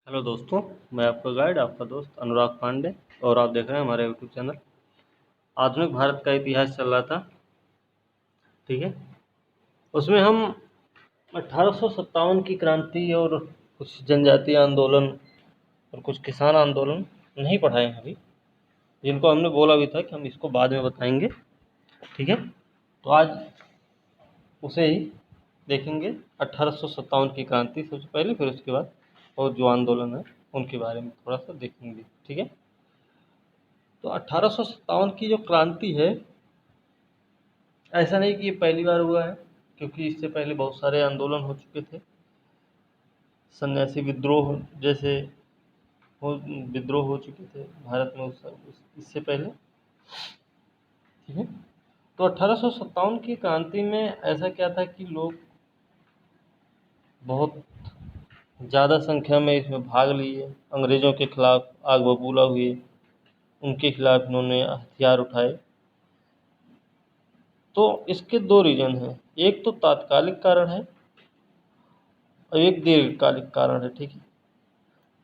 Hello दोस्तों, मैं आपका गाइड, आपका दोस्त अनुराग पांडे और आप देख रहे हैं हमारे यूट्यूब चैनल। आधुनिक भारत का इतिहास चल रहा था, ठीक है। उसमें हम 1857 की क्रांति और कुछ जनजातीय आंदोलन और कुछ किसान आंदोलन नहीं पढ़ाए हैं अभी, जिनको हमने बोला भी था कि हम इसको बाद में बताएंगे, ठीक है। तो आज उसे ही देखेंगे, 1857 की क्रांति सबसे पहले, फिर उसके बाद और जो आंदोलन है उनके बारे में थोड़ा सा देखेंगे, ठीक है। तो 1857 की जो क्रांति है, ऐसा नहीं कि ये पहली बार हुआ है, क्योंकि इससे पहले बहुत सारे आंदोलन हो चुके थे। सन्यासी विद्रोह जैसे विद्रोह हो चुके थे भारत में इससे पहले, ठीक है। तो 1857 की क्रांति में ऐसा क्या था कि लोग बहुत ज़्यादा संख्या में इसमें भाग लिए, अंग्रेज़ों के खिलाफ आग बबूला हुए, उनके खिलाफ इन्होंने हथियार उठाए। तो इसके दो रीज़न हैं, एक तो तात्कालिक कारण है और एक दीर्घकालिक कारण है, ठीक है।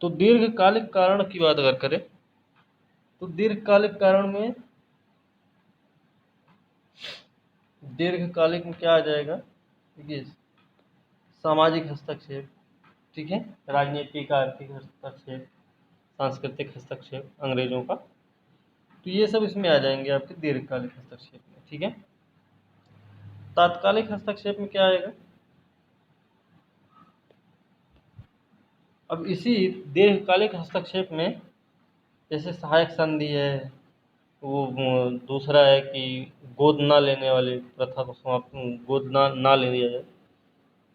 तो दीर्घकालिक कारण की बात अगर करें तो दीर्घकालिक में क्या आ जाएगा, देखिए, सामाजिक हस्तक्षेप, ठीक है, राजनीतिक आर्थिक हस्तक्षेप, सांस्कृतिक हस्तक्षेप अंग्रेजों का, तो ये सब इसमें आ जाएंगे आपके दीर्घकालिक हस्तक्षेप में, ठीक है। तात्कालिक हस्तक्षेप में क्या आएगा, अब इसी दीर्घकालिक हस्तक्षेप में जैसे सहायक संधि है, वो दूसरा है कि गोद ना लेने वाले प्रथा को समाप्त, गोद ना ले लिया जाए,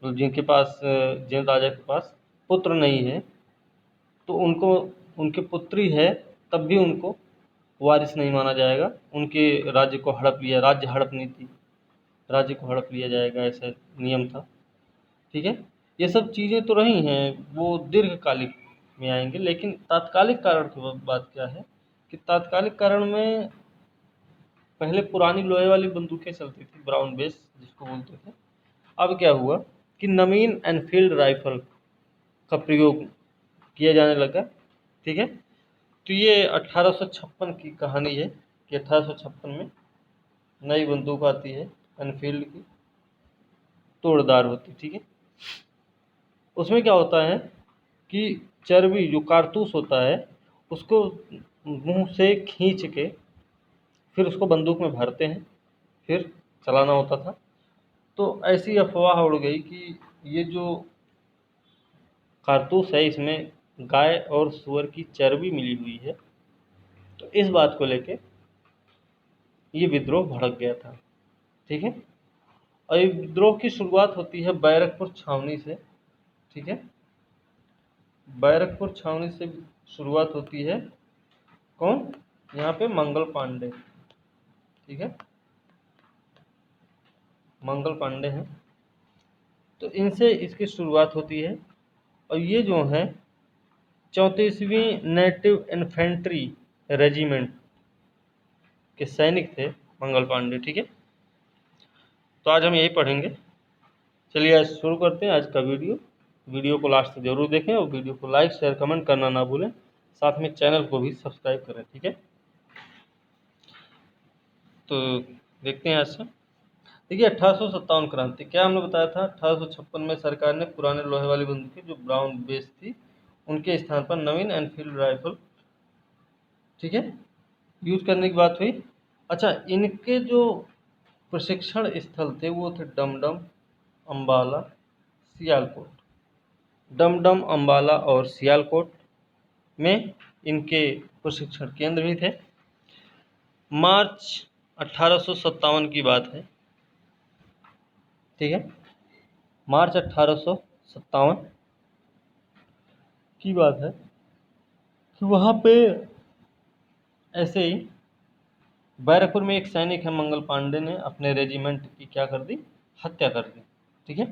तो जिनके पास जिन राजा के पास पुत्र नहीं है तो उनको, उनके पुत्री है तब भी उनको वारिस नहीं माना जाएगा, उनके राज्य को हड़प लिया, राज्य हड़प नीति, राज्य को हड़प लिया जाएगा, ऐसा नियम था, ठीक है। ये सब चीज़ें तो रही हैं, वो दीर्घकालिक में आएंगे। लेकिन तात्कालिक कारण की बात क्या है कि तात्कालिक कारण में पहले पुरानी लोहे वाली बंदूकें चलती थी, ब्राउन बेस जिसको बोलते थे। अब क्या हुआ कि नवीन एनफील्ड राइफल का प्रयोग किया जाने लगा, ठीक है। तो ये 1856 की कहानी है कि 1856 में नई बंदूक आती है एनफील्ड की, तोड़दार होती, ठीक है। उसमें क्या होता है कि चर्बी, जो कारतूस होता है, उसको मुंह से खींच के फिर उसको बंदूक में भरते हैं, फिर चलाना होता था। तो ऐसी अफवाह उड़ गई कि ये जो कारतूस है इसमें गाय और सूअर की चर्बी मिली हुई है। तो इस बात को लेके ये विद्रोह भड़क गया था, ठीक है। और ये विद्रोह की शुरुआत होती है बैरकपुर छावनी से, ठीक है। बैरकपुर छावनी से शुरुआत होती है, कौन, यहाँ पे मंगल पांडे, ठीक है, मंगल पांडे हैं। तो इनसे इसकी शुरुआत होती है और ये जो है 34वीं नेटिव इन्फेंट्री रेजिमेंट के सैनिक थे मंगल पांडे, ठीक है। तो आज हम यही पढ़ेंगे। चलिए आज शुरू करते हैं आज का वीडियो को लास्ट तक जरूर देखें और वीडियो को लाइक शेयर कमेंट करना ना भूलें, साथ में चैनल को भी सब्सक्राइब करें, ठीक है। तो देखते हैं आज से। देखिए, 1857 क्रांति, क्या हमने बताया था, 1856 में सरकार ने पुराने लोहे वाली बंदूकें जो ब्राउन बेस थी उनके स्थान पर नवीन एनफील्ड राइफल, ठीक है, यूज करने की बात हुई। अच्छा, इनके जो प्रशिक्षण स्थल थे वो थे डमडम, अम्बाला, सियालकोट। डमडम, अम्बाला और सियालकोट में इनके प्रशिक्षण केंद्र भी थे। मार्च 1857 की बात है, ठीक है, मार्च 1857 की बात है कि वहाँ पे ऐसे ही बैरकपुर में एक सैनिक है मंगल पांडे ने अपने रेजिमेंट की क्या कर दी, हत्या कर दी, ठीक है।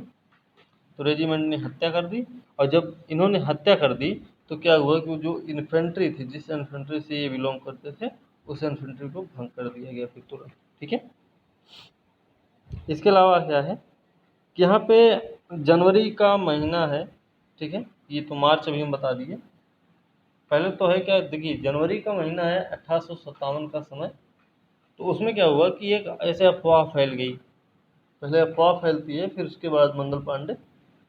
तो रेजिमेंट ने हत्या कर दी और जब इन्होंने हत्या कर दी तो क्या हुआ कि वो जो इन्फेंट्री थी, जिस इन्फेंट्री से ये बिलोंग करते थे, उस इन्फेंट्री को भंग कर दिया गया फिर तुरंत, ठीक है। इसके अलावा क्या है कि यहाँ पे जनवरी का महीना है, ठीक है, ये तो मार्च अभी हम बता दिए। पहले तो है क्या, देखिए जनवरी का महीना है 1857 का समय। तो उसमें क्या हुआ कि एक ऐसे अफवाह फैल गई, पहले अफवाह फैलती है फिर उसके बाद मंगल पांडे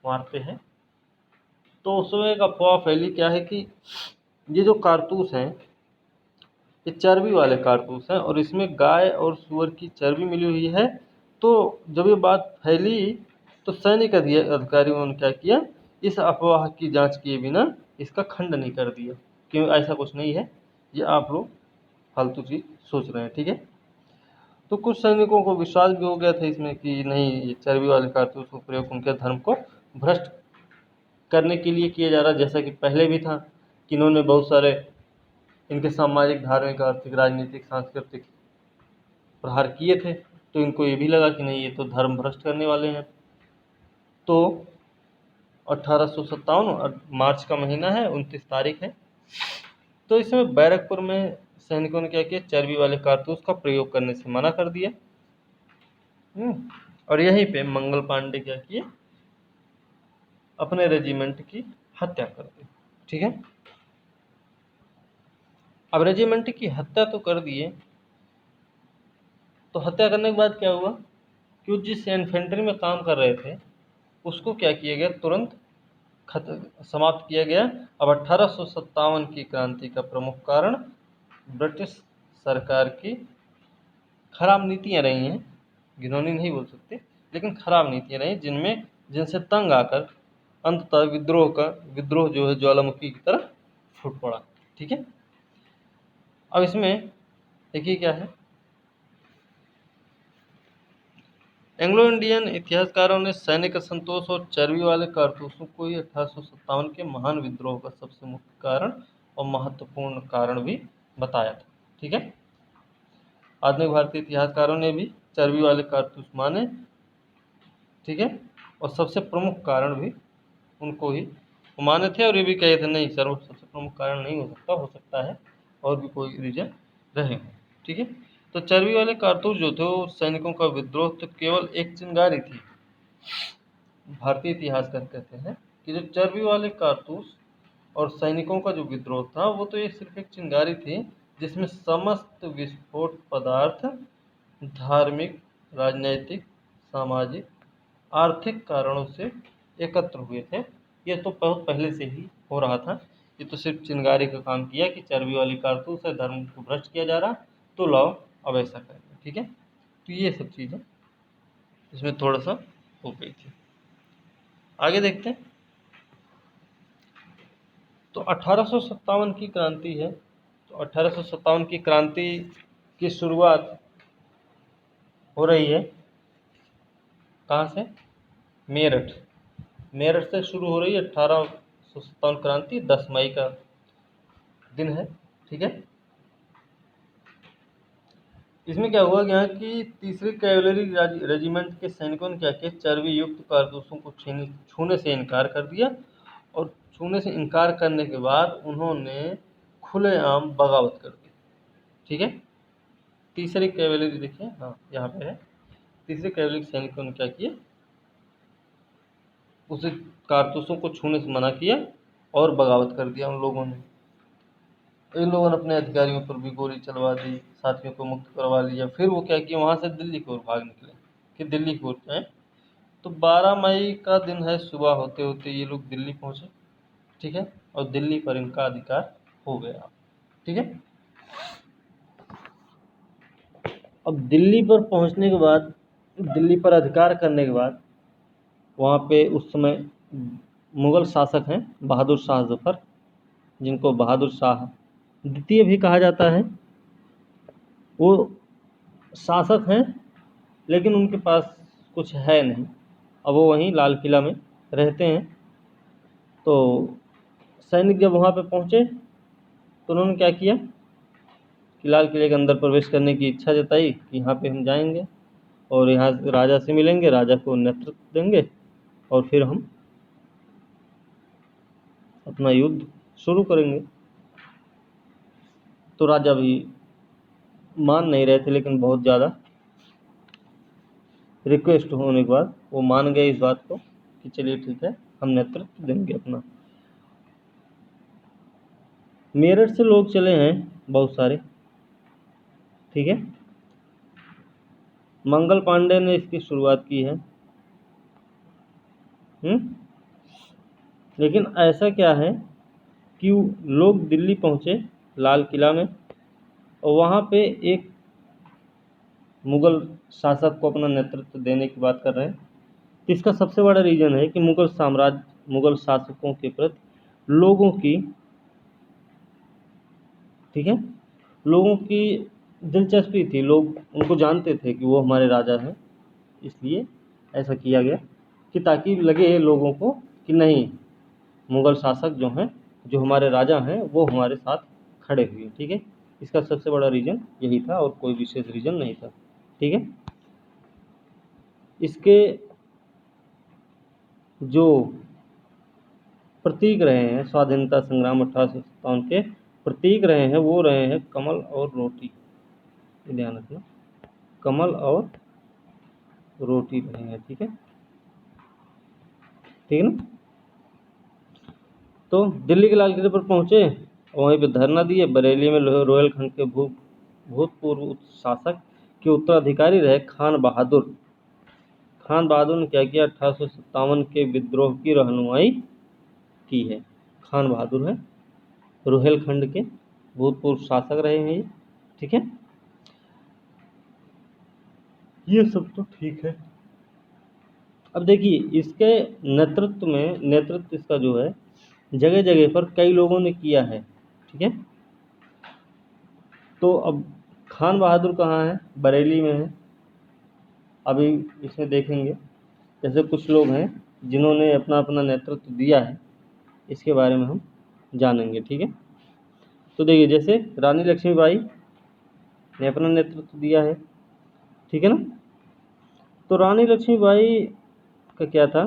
मारते हैं। तो उसमें एक अफवाह फैली क्या है कि ये जो कारतूस हैं ये चर्बी वाले कारतूस हैं और इसमें गाय और सूअर की चर्बी मिली हुई है। तो जब ये बात फैली तो सैनिक अधिकारियों ने क्या किया, इस अफवाह की जांच किए बिना इसका खंडन ही कर दिया कि ऐसा कुछ नहीं है, ये आप लोग फालतू चीज़ सोच रहे हैं। ठीक है, तो कुछ सैनिकों को विश्वास भी हो गया था इसमें कि नहीं, ये चर्बी वाले कारतूस का प्रयोग उनके धर्म को भ्रष्ट करने के लिए किया जा रहा है, जैसा कि पहले भी था कि इन्होंने बहुत सारे इनके सामाजिक, धार्मिक, आर्थिक, राजनीतिक, सांस्कृतिक प्रहार किए थे। तो इनको ये भी लगा कि नहीं, ये तो धर्म भ्रष्ट करने वाले हैं। तो 1857 मार्च का महीना है, 29 तारीख है। तो इस समय बैरकपुर में सैनिकों ने क्या किया, चर्बी वाले कारतूस का प्रयोग करने से मना कर दिया। और यहीं पे मंगल पांडे क्या किए, अपने रेजिमेंट की हत्या कर दी। ठीक है, अब रेजिमेंट की हत्या तो कर दिए, तो हत्या करने के बाद क्या हुआ कि वो जिस इन्फेंट्री में काम कर रहे थे उसको क्या किया गया, तुरंत समाप्त किया गया। अब 1857 की क्रांति का प्रमुख कारण ब्रिटिश सरकार की खराब नीतियां रही हैं, घिनौनी नहीं बोल सकते, लेकिन खराब नीतियां रही जिनसे तंग आकर अंततः विद्रोह जो है ज्वालामुखी की तरह फूट पड़ा। ठीक है, अब इसमें देखिए क्या है, एंग्लो इंडियन इतिहासकारों ने सैनिक असंतोष और चर्बी वाले कारतूसों को ही 1857 के महान विद्रोह का सबसे मुख्य कारण और महत्वपूर्ण कारण भी बताया था। ठीक है, आधुनिक भारतीय इतिहासकारों ने भी चर्बी वाले कारतूस माने। ठीक है, और सबसे प्रमुख कारण भी उनको ही माने थे, और ये भी कहे थे नहीं सर, वो सबसे प्रमुख कारण नहीं हो सकता है और भी कोई रीजन रहे। ठीक है, तो चर्बी वाले कारतूस जो थे वो सैनिकों का विद्रोह तो केवल एक चिंगारी थी। भारतीय इतिहासकार कहते हैं कि जो चर्बी वाले कारतूस और सैनिकों का जो विद्रोह था वो तो ये सिर्फ एक चिंगारी थी, जिसमें समस्त विस्फोट पदार्थ धार्मिक, राजनैतिक, सामाजिक, आर्थिक कारणों से एकत्र हुए थे। ये तो बहुत पहले से ही हो रहा था, ये तो सिर्फ चिंगारी का काम किया कि चर्बी वाली कारतूस है, धर्म को भ्रष्ट किया जा रहा, तो लाओ अब ऐसा करेंगे। ठीक है, तो ये सब चीज़ें इसमें थोड़ा सा हो गई थी। आगे देखते हैं, तो 1857 की क्रांति है। तो 1857 की क्रांति की शुरुआत हो रही है कहाँ से, मेरठ। मेरठ से शुरू हो रही है 1857 क्रांति, 10 मई का दिन है। ठीक है, इसमें क्या हुआ गया कि तीसरी कैवलरी रेजिमेंट के सैनिकों ने क्या किया, चर्बी युक्त कारतूसों को छूने से इनकार कर दिया, और छूने से इनकार करने के बाद उन्होंने खुलेआम बगावत कर दी। ठीक है, तीसरी कैवलरी देखिए, हाँ यहाँ पे है, तीसरी कैवलरी सैनिकों ने क्या किया, उसे कारतूसों को छूने से मना किया और बगावत कर दिया उन लोगों ने। इन लोगों ने अपने अधिकारियों पर भी गोली चलवा दी, साथियों को मुक्त करवा लिया। फिर वो क्या किया, वहाँ से दिल्ली की ओर भाग निकले कि दिल्ली की ओर जाएँ। तो 12 मई का दिन है, सुबह होते होते ये लोग दिल्ली पहुँचे। ठीक है, और दिल्ली पर इनका अधिकार हो गया। ठीक है, अब दिल्ली पर पहुँचने के बाद, दिल्ली पर अधिकार करने के बाद, वहाँ पे उस समय मुग़ल शासक हैं बहादुर शाह ज़फ़र, जिनको बहादुर शाह द्वितीय भी कहा जाता है। वो शासक हैं लेकिन उनके पास कुछ है नहीं, अब वो वहीं लाल किला में रहते हैं। तो सैनिक जब वहाँ पे पहुँचे तो उन्होंने क्या किया कि लाल किले के अंदर प्रवेश करने की इच्छा जताई कि यहाँ पे हम जाएंगे और यहाँ राजा से मिलेंगे, राजा को नेतृत्व देंगे और फिर हम अपना युद्ध शुरू करेंगे। तो राजा भी मान नहीं रहे थे, लेकिन बहुत ज़्यादा रिक्वेस्ट होने के बाद वो मान गए इस बात को कि चलिए ठीक है, हम नेतृत्व देंगे अपना। मेरठ से लोग चले हैं बहुत सारे, ठीक है। मंगल पांडे ने इसकी शुरुआत की है। लेकिन ऐसा क्या है कि लोग दिल्ली पहुंचे, लाल किला में, और वहाँ पे एक मुगल शासक को अपना नेतृत्व देने की बात कर रहे हैं। इसका सबसे बड़ा रीज़न है कि मुगल शासकों के प्रति लोगों की, ठीक है, लोगों की दिलचस्पी थी, लोग उनको जानते थे कि वो हमारे राजा हैं, इसलिए ऐसा किया गया कि ताकि लगे लोगों को कि नहीं, मुगल शासक जो हैं, जो हमारे राजा हैं, वो हमारे साथ खड़े हुए, ठीक है। इसका सबसे बड़ा रीज़न यही था और कोई विशेष रीज़न नहीं था, ठीक है। इसके जो प्रतीक रहे हैं स्वाधीनता संग्राम 1857 के प्रतीक रहे हैं, वो रहे हैं कमल और रोटी, ध्यान रखना, कमल और रोटी रहे हैं, ठीक है, ठीक है ना। तो दिल्ली के लाल किले पर पहुंचे, वहीं पे धरना दिए। बरेली में रोहिलखंड के भूतपूर्व शासक के उत्तराधिकारी रहे खान बहादुर ने क्या किया, 1857 के विद्रोह की रहनुमाई की है। खान बहादुर है, रोहिलखंड के भूतपूर्व शासक रहे हैं ये, ठीक है। ये सब तो ठीक है। अब देखिए, इसके नेतृत्व इसका जो है जगह जगह पर कई लोगों ने किया है, ठीक है। तो अब खान बहादुर कहाँ है, बरेली में है। अभी इसमें देखेंगे जैसे कुछ लोग हैं जिन्होंने अपना अपना नेतृत्व दिया है, इसके बारे में हम जानेंगे, ठीक है। तो देखिए, जैसे रानी लक्ष्मीबाई ने अपना नेतृत्व दिया है, ठीक है ना। तो रानी लक्ष्मीबाई का क्या था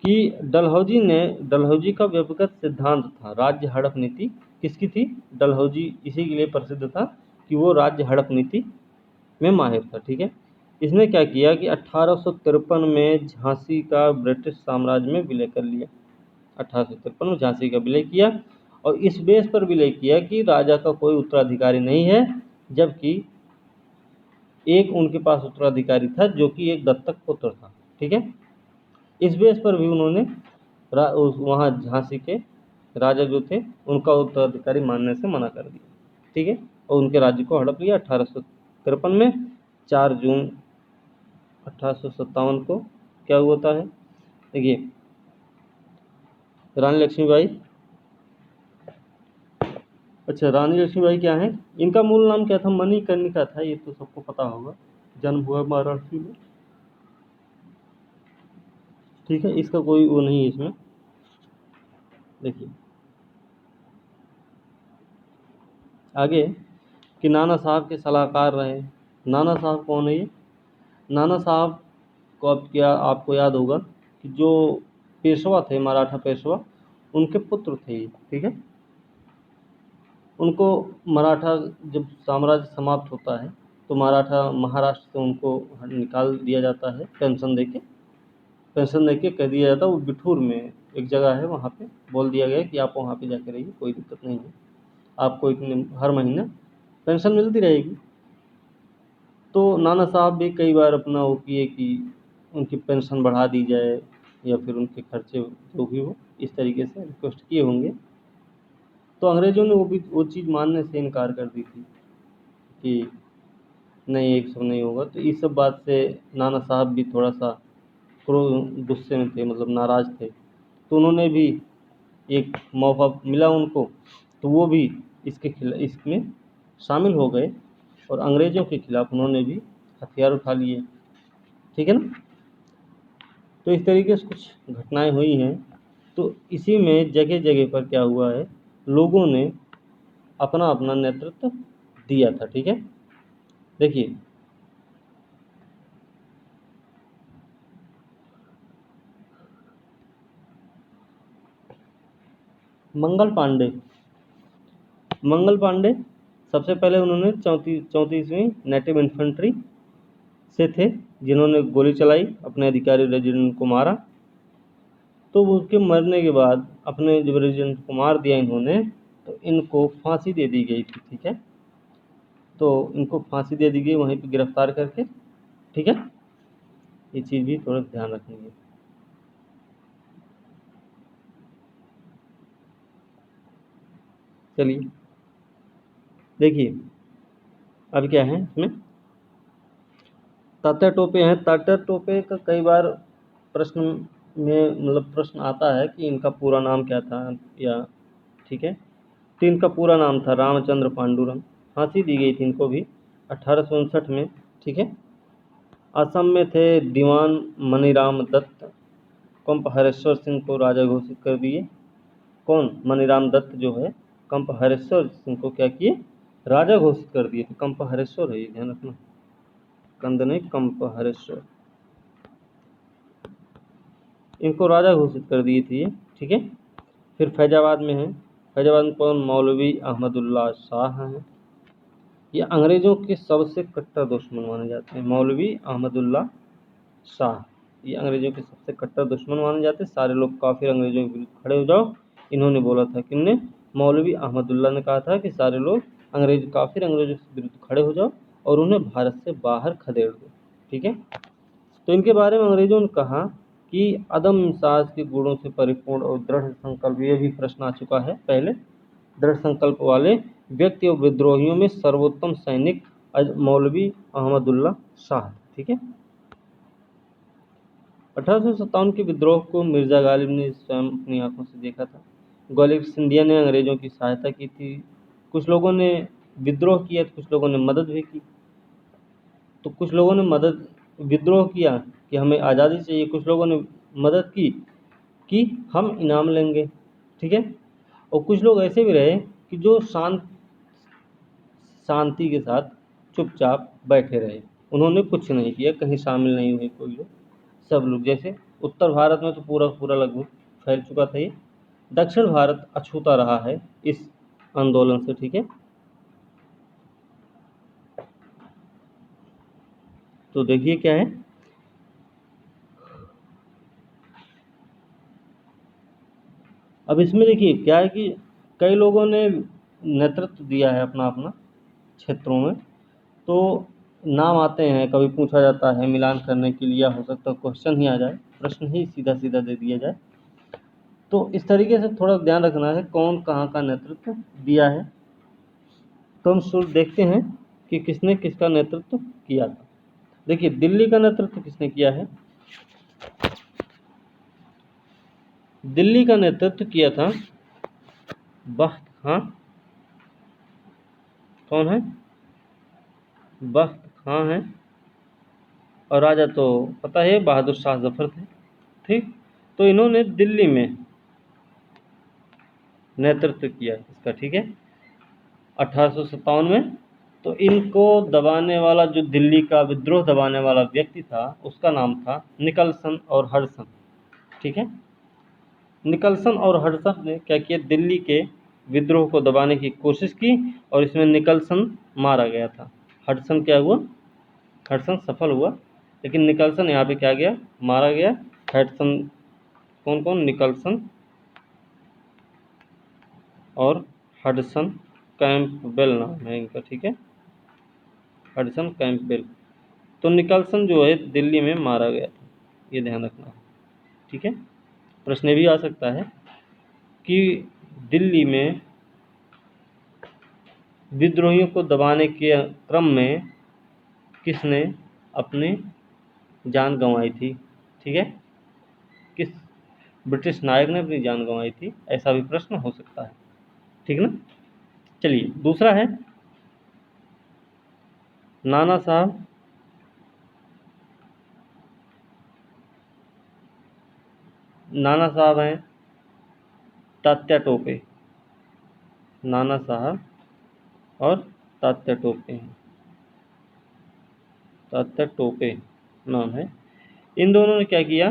कि डलहौजी का व्यक्तिगत सिद्धांत था राज्य हड़प नीति। किसकी थी, डलहौजी इसी के लिए प्रसिद्ध था कि वो राज्य हड़प नीति में माहिर था, ठीक है। इसने क्या किया कि 1853 में झांसी का ब्रिटिश साम्राज्य में विलय कर लिया। 1853 में झांसी का विलय किया, और इस बेस पर विलय किया कि राजा का कोई उत्तराधिकारी नहीं है, जबकि एक उनके पास उत्तराधिकारी था जो कि एक दत्तक पुत्र था, ठीक है। इस बेस पर भी उन्होंने वहाँ झांसी के राजा जो थे उनका उत्तराधिकारी मानने से मना कर दिया, ठीक है, और उनके राज्य को हड़प लिया 1853 में। 4 जून 1857 को क्या हुआ है, देखिए, रानी लक्ष्मीबाई, अच्छा, रानी लक्ष्मीबाई क्या है, इनका मूल नाम क्या था, मणिकर्णिका था, ये तो सबको पता होगा, जन्म हुआ वाराणसी में, ठीक है। इसका कोई वो नहीं है इसमें। देखिए आगे कि नाना साहब के सलाहकार रहे। नाना साहब कौन है ये, नाना साहब को अब क्या आपको याद होगा कि जो पेशवा थे, मराठा पेशवा, उनके पुत्र थे ये, ठीक है। उनको मराठा जब साम्राज्य समाप्त होता है तो मराठा महाराष्ट्र से उनको निकाल दिया जाता है, पेंशन देके कह दिया जाता है, वो बिठूर में एक जगह है, वहाँ पे बोल दिया गया कि आप वहाँ पे जाके रहिए, कोई दिक्कत नहीं है, आपको इतने हर महीने पेंशन मिलती रहेगी। तो नाना साहब भी कई बार अपना वो किए कि उनकी पेंशन बढ़ा दी जाए या फिर उनके खर्चे जो भी हो, इस तरीके से रिक्वेस्ट किए होंगे। तो अंग्रेज़ों ने वो चीज़ मानने से इनकार कर दी थी कि नहीं, एक सब नहीं होगा। तो इस सब बात से नाना साहब भी थोड़ा सा गुस्से में थे, मतलब नाराज़ थे। तो उन्होंने भी एक मौका मिला उनको, तो वो भी इसमें शामिल हो गए और अंग्रेज़ों के खिलाफ उन्होंने भी हथियार उठा लिए, ठीक है ना। तो इस तरीके से कुछ घटनाएं हुई हैं। तो इसी में जगह जगह पर क्या हुआ है, लोगों ने अपना अपना नेतृत्व दिया था, ठीक है। देखिए, मंगल पांडे सबसे पहले उन्होंने 34वीं नेटिव इन्फेंट्री से थे, जिन्होंने गोली चलाई, अपने अधिकारी रेजिडेंट को मारा। तो उसके मरने के बाद अपने जब रेजिडेंट को मार दिया इन्होंने, तो इनको फांसी दे दी गई थी, ठीक है। तो इनको फांसी दे दी गई वहीं पे गिरफ्तार करके, ठीक है। ये चीज़ भी थोड़ा ध्यान रखेंगे। चलिए देखिए अब क्या है इसमें, तात्या टोपे हैं। तात्या टोपे का कई बार प्रश्न में मतलब प्रश्न आता है कि इनका पूरा नाम क्या था, या ठीक है। तो इनका पूरा नाम था रामचंद्र पांडुरंग। फांसी दी गई थी इनको भी 1859 में, ठीक है। असम में थे दीवान मनीराम दत्त, कंप हरेश्वर सिंह को राजा घोषित कर दिए। कौन? मनीराम दत्त जो है कंप हरेश्वर सिंह को क्या किए? राजा घोषित कर दिए। कंप हरेश्वर है, ये ध्यान रखना, कंद नहीं, कंप हरेश्वर, इनको राजा घोषित कर दिए थे ये, ठीक है। फिर फैजाबाद में है, फैजाबाद में कौन? मौलवी अहमदुल्ला शाह हैं। ये अंग्रेजों के सबसे कट्टर दुश्मन माने जाते हैं, मौलवी अहमदुल्ला शाह। ये अंग्रेजों के सबसे कट्टर दुश्मन माने जाते हैं। सारे लोग काफिर अंग्रेजों के विरुद्ध खड़े हो जाओ, इन्होंने बोला था। किसने? मौलवी अहमदुल्ला ने कहा था कि सारे लोग अंग्रेज काफिर अंग्रेजों के विरुद्ध खड़े हो जाओ और उन्हें भारत से बाहर खदेड़ दो, ठीक है। तो इनके बारे में अंग्रेजों ने कहा कि अदम्य साहस के गुणों से परिपूर्ण और दृढ़ संकल्प, ये भी प्रश्न आ चुका है पहले, दृढ़ संकल्प वाले व्यक्ति और विद्रोहियों में सर्वोत्तम सैनिक मौलवी अहमदुल्ला शाह, ठीक है। 1857 के विद्रोह को मिर्जा गालिब ने स्वयं अपनी आंखों से देखा था। ग्वालियर सिंधिया ने अंग्रेजों की सहायता की थी। कुछ लोगों ने विद्रोह किया, कुछ लोगों ने मदद भी की। तो कुछ लोगों ने मदद विद्रोह किया कि हमें आज़ादी चाहिए, कुछ लोगों ने मदद की कि हम इनाम लेंगे, ठीक है। और कुछ लोग ऐसे भी रहे कि जो शांति के साथ चुपचाप बैठे रहे, उन्होंने कुछ नहीं किया, कहीं शामिल नहीं हुए कोई लोग। सब लोग, जैसे उत्तर भारत में तो पूरा पूरा लगभग फैल चुका था ये, दक्षिण भारत अछूता रहा है इस आंदोलन से, ठीक है। तो देखिए क्या है, अब इसमें देखिए क्या है कि कई लोगों ने नेतृत्व दिया है अपना अपना क्षेत्रों में। तो नाम आते हैं, कभी पूछा जाता है मिलान करने के लिए, हो सकता है क्वेश्चन ही आ जाए, प्रश्न ही सीधा सीधा दे दिया जाए। तो इस तरीके से थोड़ा ध्यान रखना है कौन कहाँ का नेतृत्व दिया है। तो हम शुरू देखते हैं कि किसने किसका नेतृत्व किया था। देखिए दिल्ली का नेतृत्व किसने किया है? दिल्ली का नेतृत्व किया था बख्त खां। कौन है? बख्त खां है। और राजा तो पता है बहादुर शाह जफर थे, ठीक। तो इन्होंने दिल्ली में नेतृत्व किया इसका, ठीक है, 1857 में। तो इनको दबाने वाला, जो दिल्ली का विद्रोह दबाने वाला व्यक्ति था, उसका नाम था निकलसन और हडसन, ठीक है। निकलसन और हडसन ने क्या किया? दिल्ली के विद्रोह को दबाने की कोशिश की और इसमें निकलसन मारा गया था। हडसन क्या हुआ? हडसन सफल हुआ, लेकिन निकलसन यहाँ पे क्या गया? मारा गया। हडसन कौन कौन? निकलसन और हडसन कैंपबेल नाम है इनका, ठीक है, हडसन कैंपबेल। तो निकलसन जो है दिल्ली में मारा गया था, ये ध्यान रखना, ठीक है। प्रश्न भी आ सकता है कि दिल्ली में विद्रोहियों को दबाने के क्रम में किसने अपनी जान गंवाई थी, ठीक है, किस ब्रिटिश नायक ने अपनी जान गंवाई थी, ऐसा भी प्रश्न हो सकता है, ठीक ना। चलिए दूसरा है नाना साहब, नाना साहब हैं तात्या टोपे, नाना साहब और तात्या टोपे हैं, तात्या टोपे नाम है। इन दोनों ने क्या किया?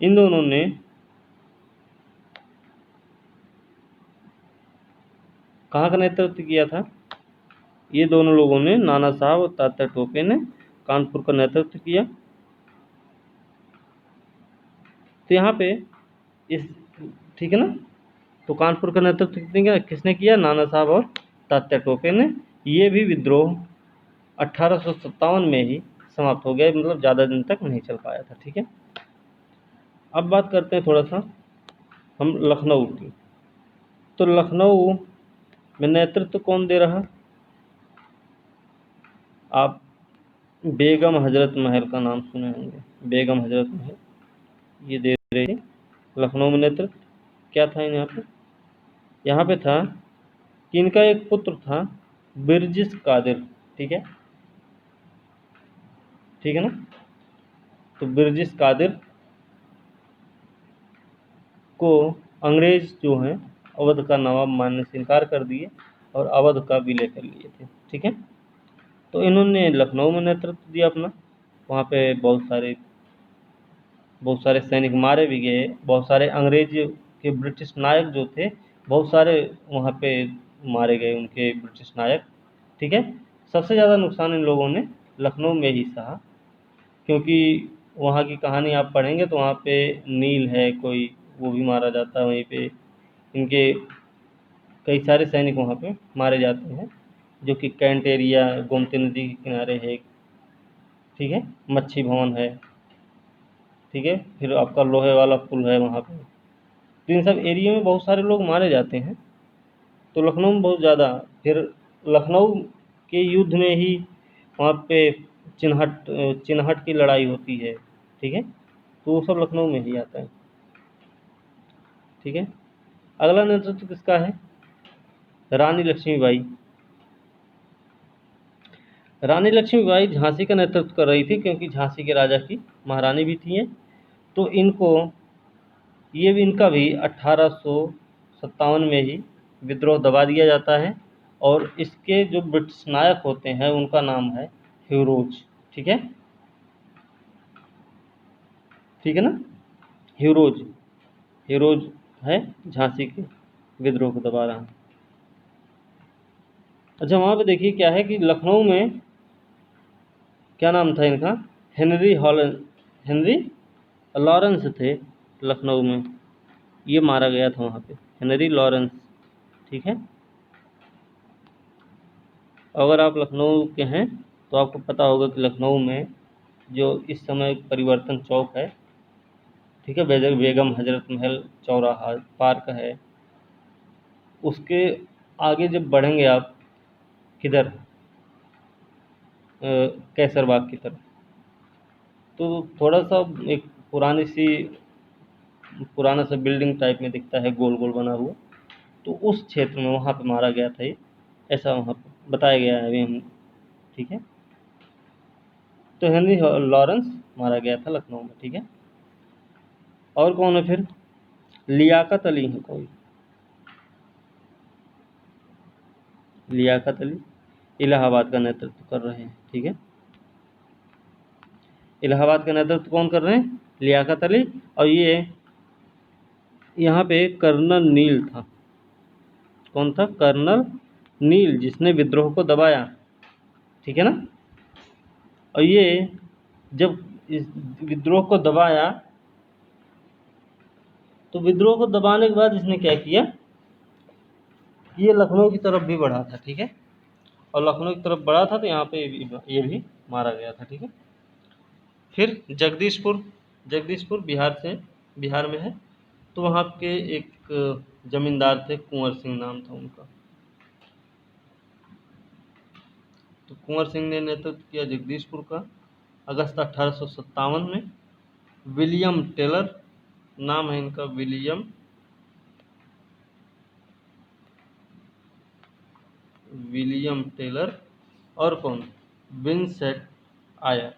इन दोनों ने कहाँ का नेतृत्व किया था? ये दोनों लोगों ने, नाना साहब और तात्या टोपे ने कानपुर का नेतृत्व किया। तो यहाँ पे इस, ठीक है ना, तो कानपुर का नेतृत्व किसने किया? नाना साहब और तात्या टोपे ने। ये भी विद्रोह 1857 में ही समाप्त हो गया, मतलब ज़्यादा दिन तक नहीं चल पाया था। ठीक है, अब बात करते हैं थोड़ा सा हम लखनऊ की। तो लखनऊ में नेतृत्व कौन दे रहा? आप बेगम हजरत महल का नाम सुने होंगे। बेगम हजरत महल ये दे रही थी लखनऊ में नेतृत्व। क्या था यहाँ पे था कि इनका एक पुत्र था बिरजिस कादिर। ठीक है, ठीक है ना। तो बिरजिस कादिर को अंग्रेज जो हैं अवध का नवाब मानने से इनकार कर दिए और अवध का विलय कर लिए थे। ठीक है, तो इन्होंने लखनऊ में नेतृत्व दिया अपना। वहाँ पे बहुत सारे सैनिक मारे भी गए। बहुत सारे अंग्रेज के ब्रिटिश नायक जो थे, बहुत सारे वहाँ पे मारे गए उनके ब्रिटिश नायक। ठीक है, सबसे ज़्यादा नुकसान इन लोगों ने लखनऊ में ही सहा, क्योंकि वहाँ की कहानी आप पढ़ेंगे तो वहाँ पे नील है कोई, वो भी मारा जाता है वहीं पे। इनके कई सारे सैनिक वहाँ पे मारे जाते हैं, जो कि कैंट एरिया गोमती नदी के किनारे है। ठीक है, मच्छी भवन है। ठीक है, फिर आपका लोहे वाला पुल है वहाँ पे। तो इन सब एरिया में बहुत सारे लोग मारे जाते हैं। तो लखनऊ में बहुत ज़्यादा, फिर लखनऊ के युद्ध में ही वहाँ पे चिन्हट की लड़ाई होती है। ठीक है, तो वो सब लखनऊ में ही आता है। ठीक है, अगला नेतृत्व किसका है? रानी लक्ष्मीबाई। रानी लक्ष्मीबाई झांसी का नेतृत्व कर रही थी, क्योंकि झांसी के राजा की महारानी भी थी। तो इनका भी 1857 में ही विद्रोह दबा दिया जाता है। और इसके जो ब्रिटिश नायक होते हैं उनका नाम है ह्यूरोज। ठीक है, ठीक है ना। ह्यूरोज ह्यूरोज है झांसी के विद्रोह को दबा रहा। अच्छा, वहाँ पे देखिए क्या है कि लखनऊ में क्या नाम था इनका? हेनरी लॉरेंस थे लखनऊ में। ये मारा गया था वहाँ पे, हेनरी लॉरेंस। ठीक है, अगर आप लखनऊ के हैं तो आपको पता होगा कि लखनऊ में जो इस समय परिवर्तन चौक है, ठीक है, बेगम हजरत महल चौराहा पार्क है, उसके आगे जब बढ़ेंगे आप किधर कैसरबाग की तरफ, तो थोड़ा सा एक पुराना सा बिल्डिंग टाइप में दिखता है, गोल गोल बना हुआ। तो उस क्षेत्र में वहाँ पे मारा गया था ये, ऐसा वहाँ पे बताया गया है अभी हम। ठीक है, तो हेनरी लॉरेंस मारा गया था लखनऊ में। ठीक है, और कौन है फिर? लियाकत अली है कोई। लियाकत अली इलाहाबाद का नेतृत्व कर रहे हैं। ठीक है, इलाहाबाद का नेतृत्व कौन कर रहे हैं? लियाकत अली। और ये यहाँ पे कर्नल नील था। कौन था? कर्नल नील, जिसने विद्रोह को दबाया। ठीक है ना। और ये जब इस विद्रोह को दबाया, तो विद्रोह को दबाने के बाद इसने क्या किया, ये लखनऊ की तरफ भी बढ़ा था। ठीक है, और लखनऊ की तरफ बढ़ा था तो यहाँ पे ये भी मारा गया था। ठीक है, फिर जगदीशपुर बिहार में है। तो वहाँ के एक जमींदार थे, कुंवर सिंह नाम था उनका। तो कुंवर सिंह ने नेतृत्व किया जगदीशपुर का। अगस्त 1857 में विलियम टेलर नाम है इनका, विलियम टेलर, और कौन? विंसेंट आयर।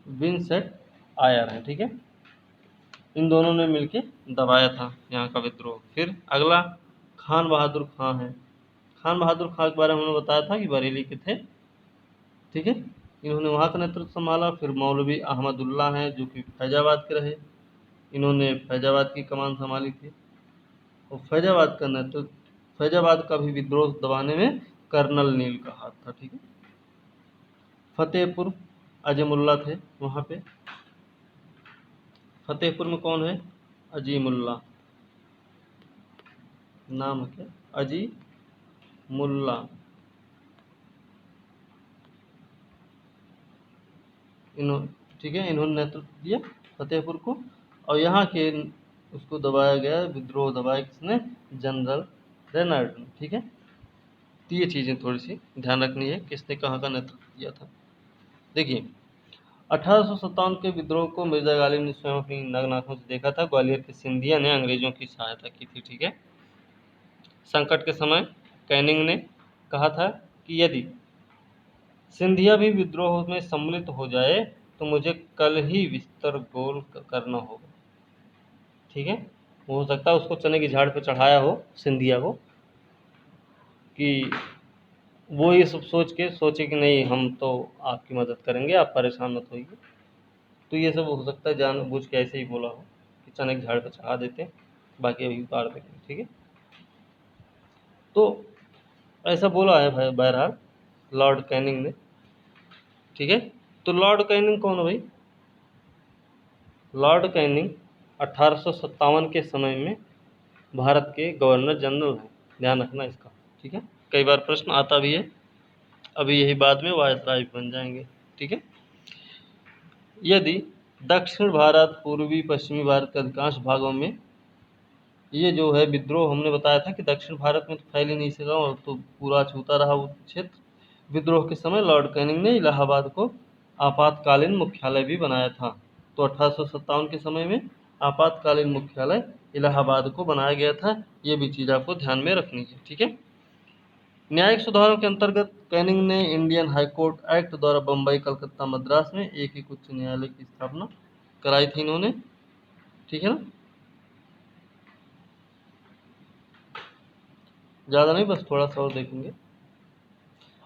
विंसेंट आयर है। ठीक है, इन दोनों ने मिलके दबाया था यहाँ का विद्रोह। फिर अगला खान बहादुर खां है। खान बहादुर खां के बारे में हमने बताया था कि बरेली के थे। ठीक है, इन्होंने वहाँ का नेतृत्व संभाला। फिर मौलवी अहमदुल्ला हैं, जो कि फैजाबाद के रहे। इन्होंने फैजाबाद की कमान संभाली थी। और फैजाबाद का भी विद्रोह दबाने में कर्नल नील का हाथ था। ठीक है, फतेहपुर अजीमुल्ला थे वहाँ पे। फतेहपुर में कौन है? अजीमुल्ला, नाम है क्या? अजीमुल्ला। ठीक है, इन्होंने नेतृत्व दिया फतेहपुर को, और यहाँ के उसको दबाया गया, विद्रोह दबाया किसने? जनरल रेनाल्ड ने। ठीक है, तो ये चीज़ें थोड़ी सी ध्यान रखनी है, किसने कहाँ का नेतृत्व दिया था। देखिए, 1857 के विद्रोह को मिर्जा गालिब ने स्वयं अपनी नग्न आंखों से देखा था। ग्वालियर के सिंधिया ने अंग्रेजों की सहायता की थी। ठीक है, संकट के समय कैनिंग ने कहा था कि यदि सिंधिया भी विद्रोह में सम्मिलित हो जाए तो मुझे कल ही बिस्तर गोल करना होगा। ठीक है, हो सकता है उसको चने की झाड़ पे चढ़ाया हो सिंधिया को, कि वो ये सब सोचे कि नहीं हम तो आपकी मदद करेंगे, आप परेशान मत होइए। तो ये सब हो सकता है जानबूझ के ऐसे ही बोला हो कि चने की झाड़ पे चढ़ा देते हैं, बाकी अभी उतार देंगे। ठीक है, तो ऐसा बोला है भाई, बहरहाल लॉर्ड कैनिंग ने। ठीक है, तो लॉर्ड कैनिंग कौन है भाई? लॉर्ड कैनिंग 1857 के समय में भारत के गवर्नर जनरल हैं, ध्यान रखना इसका। ठीक है, कई बार प्रश्न आता भी है, अभी यही बाद में वायसराय बन जाएंगे। ठीक है, यदि दक्षिण भारत, पूर्वी पश्चिमी भारत के अधिकांश भागों में ये जो है विद्रोह, हमने बताया था कि दक्षिण भारत में तो फैल ही नहीं सका और तो पूरा छूता रहा वो क्षेत्र। विद्रोह के समय लॉर्ड कैनिंग ने इलाहाबाद को आपातकालीन मुख्यालय भी बनाया था। तो 1857 के समय में आपातकालीन मुख्यालय इलाहाबाद को बनाया गया था। ये भी चीज़ आपको ध्यान में रखनी है। ठीक है, न्यायिक सुधारों के अंतर्गत कैनिंग ने इंडियन हाई कोर्ट एक्ट द्वारा बम्बई, कलकत्ता, मद्रास में एक ही उच्च न्यायालय की स्थापना कराई थी इन्होंने। ठीक है ना, ज़्यादा नहीं, बस थोड़ा सा और देखेंगे।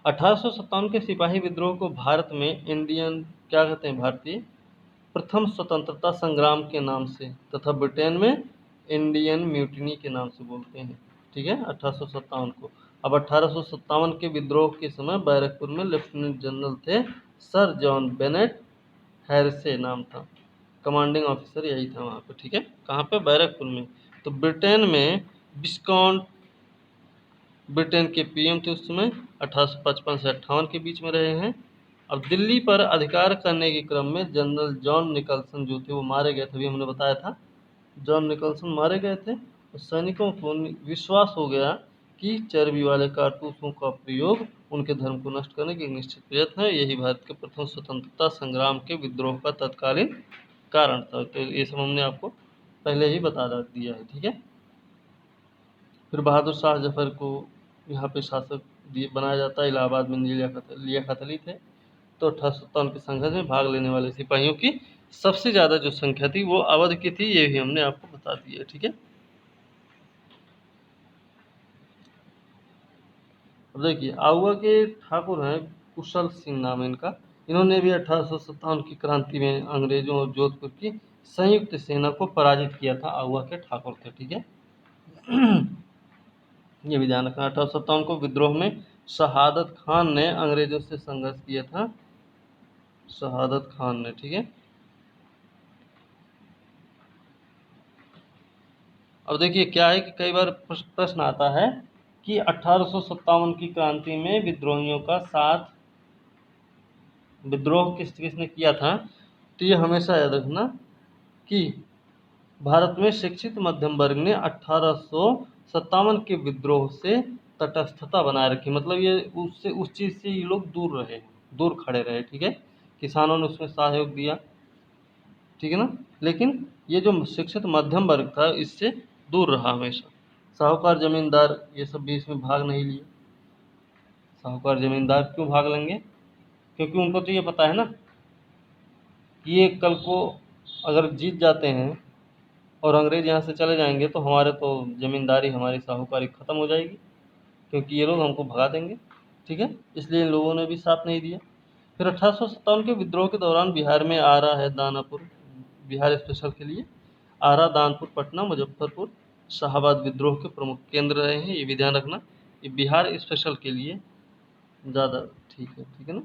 1857 के सिपाही विद्रोह को भारत में इंडियन क्या कहते हैं? भारतीय प्रथम स्वतंत्रता संग्राम के नाम से, तथा ब्रिटेन में इंडियन म्यूटिनी के नाम से बोलते हैं। ठीक है, 1857 को। अब 1857 के विद्रोह के समय बैरकपुर में लेफ्टिनेंट जनरल थे सर जॉन बेनेट हैरिसे नाम था, कमांडिंग ऑफिसर यही था वहाँ पे। ठीक है, कहाँ पे? बैरकपुर में। तो ब्रिटेन में विस्कॉन्ट ब्रिटेन के पीएम थे उस समय, 1855 से 58 के बीच में रहे हैं। अब दिल्ली पर अधिकार करने के क्रम में जनरल जॉन निकलसन जो थे वो मारे गए थे, अभी हमने बताया था, जॉन निकलसन मारे गए थे। और सैनिकों को विश्वास हो गया कि चर्बी वाले कारतूसों का प्रयोग उनके धर्म को नष्ट करने की निश्चित प्रयत्न है। यही भारत के प्रथम स्वतंत्रता संग्राम के विद्रोह का तत्कालीन कारण था। तो ये सब हमने आपको पहले ही बता दिया है। ठीक है, फिर बहादुर शाह जफर को यहाँ पे शासक बनाया जाता है। इलाहाबाद में लियाकत अली थे। तो 1857 के संघर्ष में भाग लेने वाले सिपाहियों की सबसे ज़्यादा जो संख्या थी वो अवध की थी, ये भी हमने आपको बता दिया। ठीक है, अब देखिए, आउवा के ठाकुर हैं, कुशल सिंह नाम है इनका। इन्होंने भी 1857 की क्रांति में अंग्रेजों और जोधपुर की संयुक्त सेना को पराजित किया था। आउवा के ठाकुर थे। ठीक है, ये भी ध्यान रखना। 1857 को विद्रोह में शहादत खान ने अंग्रेजों से संघर्ष किया था, शहादत खान ने। ठीक है, अब देखिए क्या है कि कई बार प्रश्न आता है कि 1857 की क्रांति में विद्रोहियों का साथ, विद्रोह किस किसने किया था? तो ये हमेशा याद रखना कि भारत में शिक्षित मध्यम वर्ग ने 1857 के विद्रोह से तटस्थता बनाए रखी, मतलब ये उससे, उस चीज़ से ये लोग दूर रहे, दूर खड़े रहे। ठीक है, किसानों ने उसमें सहयोग दिया। ठीक है ना, लेकिन ये जो शिक्षित मध्यम वर्ग था इससे दूर रहा हमेशा। साहूकार जमींदार ये सब भी इसमें भाग नहीं लिए। साहूकार जमींदार क्यों भाग लेंगे? क्योंकि उनको तो ये पता है ना कि ये कल को अगर जीत जाते हैं और अंग्रेज यहाँ से चले जाएंगे तो हमारे तो ज़मींदारी, हमारी साहूकारी ख़त्म हो जाएगी, क्योंकि ये लोग हमको भगा देंगे। ठीक है, इसलिए इन लोगों ने भी साथ नहीं दिया। फिर 1857 के विद्रोह के दौरान बिहार में आरा है, दानापुर, बिहार स्पेशल के लिए आरा, दानपुर, पटना, मुजफ्फरपुर, शाहाबाद विद्रोह के प्रमुख केंद्र रहे हैं। ये भी ध्यान रखना, ये बिहार स्पेशल के लिए ज़्यादा ठीक है। ठीक है ना,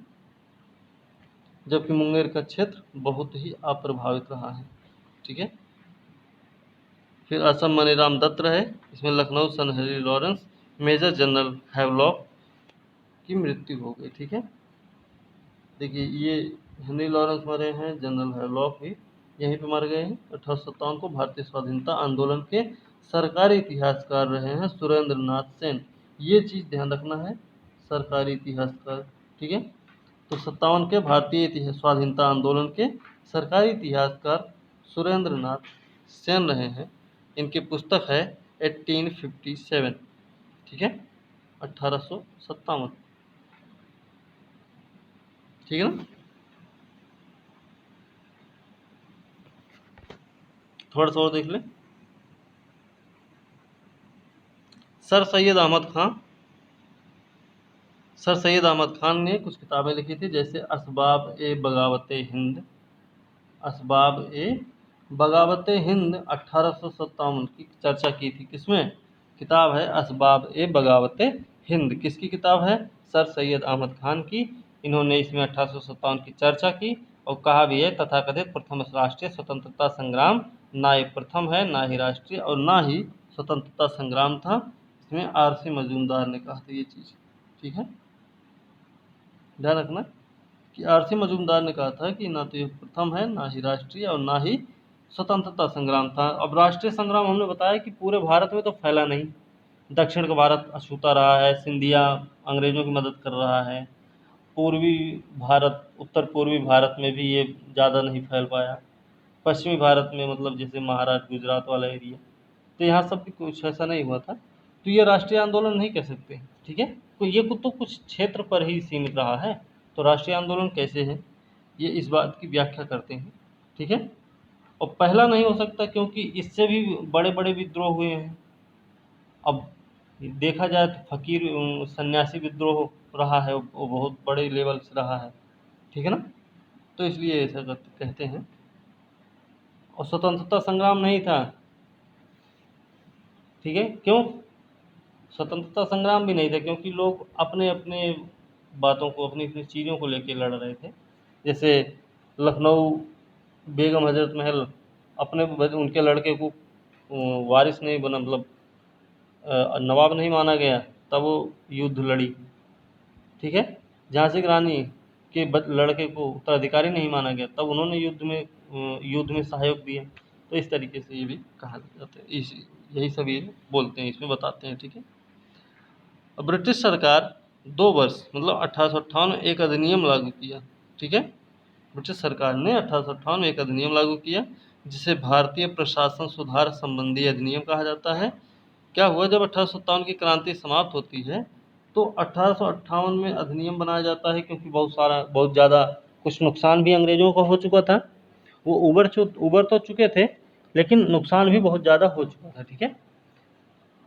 जबकि मुंगेर का क्षेत्र बहुत ही अप्रभावित रहा है। ठीक है। फिर असम मनीराम दत्त रहे, इसमें लखनऊ सन Henry Lawrence, major general Havelock की मृत्यु हो गई। ठीक है। देखिए ये हेनरी लॉरेंस मरे हैं, जनरल हैवलॉक भी यहीं पे मर गए हैं। 1857 को भारतीय स्वाधीनता आंदोलन के सरकारी इतिहासकार रहे हैं सुरेंद्र नाथ सेन। ये चीज़ ध्यान रखना है, सरकारी इतिहासकार। ठीक है। तो 57 के भारतीय स्वाधीनता आंदोलन के सरकारी इतिहासकार सुरेंद्र नाथ सेन रहे हैं। इनकी पुस्तक है 1857। ठीक है, 1857। ठीक है ना। थोड़ा सा और देख लें। सर सैयद अहमद खान ने कुछ किताबें लिखी थी, जैसे असबाब ए बगावत हिंद। असबाब ए बगावत हिंद 1857 की चर्चा की थी। किसमें? किताब है असबाब ए बगावत हिंद। किसकी किताब है? सर सैयद अहमद खान की। इन्होंने इसमें 1857 की चर्चा की और कहा भी है तथाकथित प्रथम राष्ट्रीय स्वतंत्रता संग्राम ना ही प्रथम है, ना ही राष्ट्रीय और ना ही स्वतंत्रता संग्राम था। इसमें आर.सी. मजूमदार ने कहा था ये चीज़। ठीक है, ध्यान रखना कि आर.सी. मजूमदार ने कहा था कि ना तो ये प्रथम है, ना ही राष्ट्रीय और ना ही स्वतंत्रता संग्राम था। अब राष्ट्रीय संग्राम हमने बताया कि पूरे भारत में तो फैला नहीं, दक्षिण का भारत अछूता रहा है, सिंधिया अंग्रेजों की मदद कर रहा है। पूर्वी भारत, उत्तर पूर्वी भारत में भी ये ज़्यादा नहीं फैल पाया। पश्चिमी भारत में मतलब जैसे महाराष्ट्र गुजरात वाला एरिया, तो यहाँ सब भी कुछ ऐसा नहीं हुआ था। तो ये राष्ट्रीय आंदोलन नहीं कह सकते। ठीक है, तो ये तो कुछ क्षेत्र पर ही सीमित रहा है। तो राष्ट्रीय आंदोलन कैसे है, ये इस बात की व्याख्या करते हैं। ठीक है, और पहला नहीं हो सकता क्योंकि इससे भी बड़े बड़े विद्रोह हुए हैं। अब देखा जाए तो फकीर सन्यासी विद्रोह रहा है, वो बहुत बड़े लेवल से रहा है। ठीक है ना, तो इसलिए ऐसा कहते हैं। और स्वतंत्रता संग्राम नहीं था। ठीक है, क्यों? स्वतंत्रता संग्राम भी नहीं था क्योंकि लोग अपने अपने बातों को, अपनी अपनी चीज़ों को लेके लड़ रहे थे। जैसे लखनऊ बेगम हजरत महल अपने उनके लड़के को वारिस नहीं बना, मतलब नवाब नहीं माना गया, तब वो युद्ध लड़ी। ठीक है, झांसी की रानी के लड़के को उत्तराधिकारी नहीं माना गया, तब उन्होंने युद्ध में सहयोग दिया। तो इस तरीके से ये भी कहा जाता है। यही सब ये बोलते हैं, इसमें बताते हैं। ठीक है, अब ब्रिटिश सरकार 2 वर्ष मतलब 1858 में एक अधिनियम लागू किया। ठीक है, ब्रिटिश सरकार ने 1858 में एक अधिनियम लागू किया जिसे भारतीय प्रशासन सुधार संबंधी अधिनियम कहा जाता है। क्या हुआ, जब 1857 की क्रांति समाप्त होती है तो 1858 में अधिनियम बनाया जाता है, क्योंकि बहुत ज़्यादा कुछ नुकसान भी अंग्रेजों को हो चुका था। वो उबर तो चुके थे, लेकिन नुकसान भी बहुत ज़्यादा हो चुका था। ठीक है,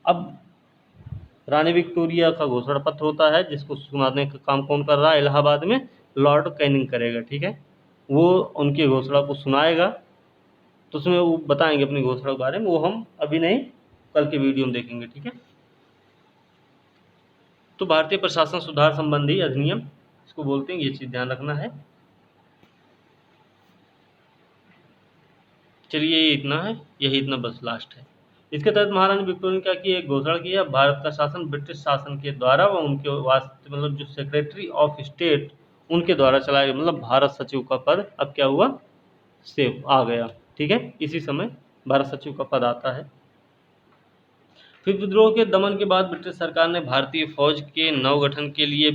अब रानी विक्टोरिया का घोषणा पत्र होता है, जिसको सुनाने का काम कौन कर रहा है? इलाहाबाद में लॉर्ड कैनिंग करेगा। ठीक है, वो उनकी घोषणा को सुनाएगा, तो उसमें वो बताएंगे अपनी घोषणा के बारे में। वो हम अभी नहीं, कल के वीडियो में देखेंगे। ठीक है, तो भारतीय प्रशासन सुधार संबंधी अधिनियम इसको बोलते हैं, ये चीज़ ध्यान रखना है। चलिए ये इतना है, यही इतना बस लास्ट है। इसके तहत महारानी विक्टोरिया ने क्या किया, एक घोषणा किया, भारत का शासन ब्रिटिश शासन के द्वारा व उनके वास्ते मतलब जो सेक्रेटरी ऑफ स्टेट उनके द्वारा चलाया गया, मतलब भारत सचिव का पद अब क्या हुआ, सेव आ गया। ठीक है, इसी समय भारत सचिव का पद आता है। फिर विद्रोह के दमन के बाद ब्रिटिश सरकार ने भारतीय फौज के नवगठन के लिए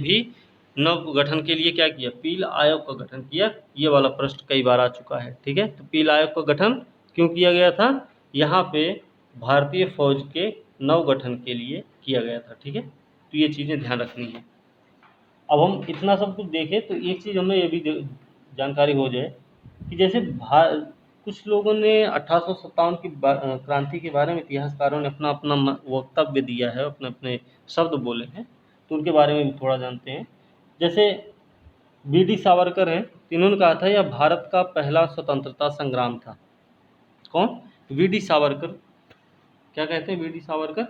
क्या किया, पील आयोग का गठन किया। ये वाला प्रश्न कई बार आ चुका है। ठीक है, तो पील आयोग का गठन क्यों किया गया था? यहाँ पे भारतीय फौज के नवगठन के लिए किया गया था। ठीक है, तो ये चीज़ें ध्यान रखनी है। अब हम इतना सब कुछ देखें तो एक चीज़ हमें ये भी जानकारी हो जाए कि जैसे कुछ लोगों ने 1857 की क्रांति के बारे में इतिहासकारों ने अपना अपना वक्तव्य दिया है, अपने अपने शब्द बोले हैं, तो उनके बारे में भी थोड़ा जानते हैं। जैसे वी.डी. सावरकर हैं, तो इन्होंने कहा था यह भारत का पहला स्वतंत्रता संग्राम था। कौन? वी.डी. सावरकर। क्या कहते हैं वी.डी. सावरकर?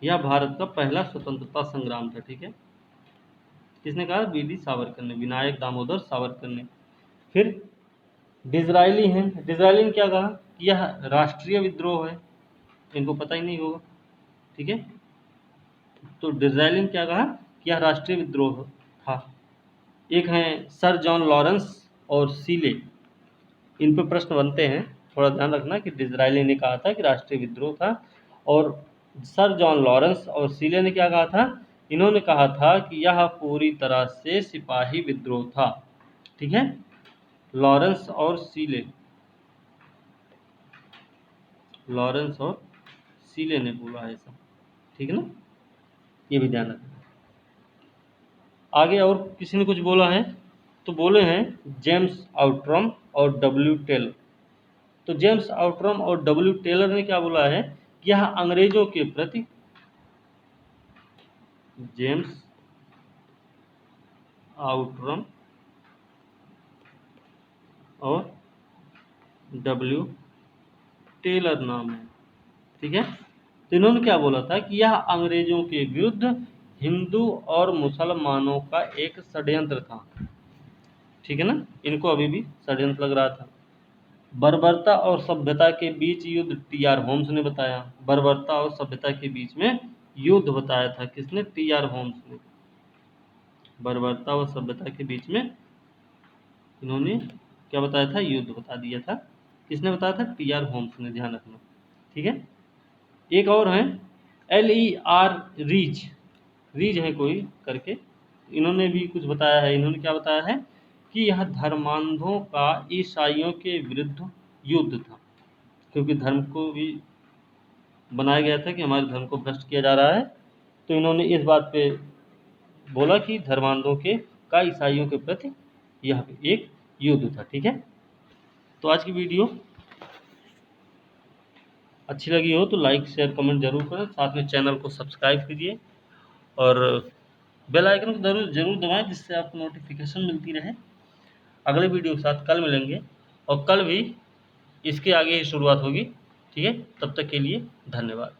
यह भारत का पहला स्वतंत्रता संग्राम था। ठीक है, किसने कहा? वीडी सावरकर ने, विनायक दामोदर सावरकर ने। फिर डिज़रायली हैं, डिज़रायली ने क्या कहा कि यह राष्ट्रीय विद्रोह है, इनको पता ही नहीं होगा, ठीक है। तो डिज़रायली ने क्या कहा कि यह राष्ट्रीय विद्रोह था। एक हैं सर जॉन लॉरेंस और सीले, इन पर प्रश्न बनते हैं, थोड़ा ध्यान रखना कि डिज़रायली ने कहा था कि राष्ट्रीय विद्रोह था, और सर जॉन लॉरेंस और सीले ने क्या कहा था? इन्होंने कहा था कि यह पूरी तरह से सिपाही विद्रोह था, ठीक है। लॉरेंस और सीले, लॉरेंस और सीले ने बोला है ऐसा, ठीक है ना, ये भी ध्यान रखना। आगे और किसी ने कुछ बोला है तो बोले हैं जेम्स आउट्रम और डब्ल्यू टेलर। तो जेम्स आउट्रम और डब्ल्यू टेलर ने क्या बोला है कि यह अंग्रेजों के प्रति, जेम्स आउट्रम और डब्ल्यू टेलर नाम है, ठीक है। तो इन्होंने क्या बोला था कि यह अंग्रेजों के विरुद्ध हिंदू और मुसलमानों का एक षड्यंत्र था, ठीक है ना, इनको अभी भी षड्यंत्र लग रहा था। बर्बरता और सभ्यता के बीच युद्ध, टी आर होम्स ने बताया। बर्बरता और सभ्यता के बीच में युद्ध बताया था, किसने? टी आर होम्स ने। बर्बरता और सभ्यता के बीच में इन्होंने क्या बताया था? युद्ध बता दिया था। किसने बताया था? टी आर होम्स ने, ध्यान रखना, ठीक है। एक और है LER रीज, रीज है कोई करके, इन्होंने भी कुछ बताया है। इन्होंने क्या बताया है कि यह धर्मांधों का ईसाइयों के विरुद्ध युद्ध था, क्योंकि धर्म को भी बनाया गया था कि हमारे धर्म को भ्रष्ट किया जा रहा है। तो इन्होंने इस बात पे बोला कि धर्मांधों के का ईसाइयों के प्रति यह एक युद्ध था, ठीक है। तो आज की वीडियो अच्छी लगी हो तो लाइक शेयर कमेंट जरूर करें, साथ में चैनल को सब्सक्राइब कीजिए और बेल आइकन को जरूर जरूर दबाएं, जिससे आपको नोटिफिकेशन मिलती रहे। अगले वीडियो के साथ कल मिलेंगे, और कल भी इसके आगे ही शुरुआत होगी, ठीक है। तब तक के लिए धन्यवाद।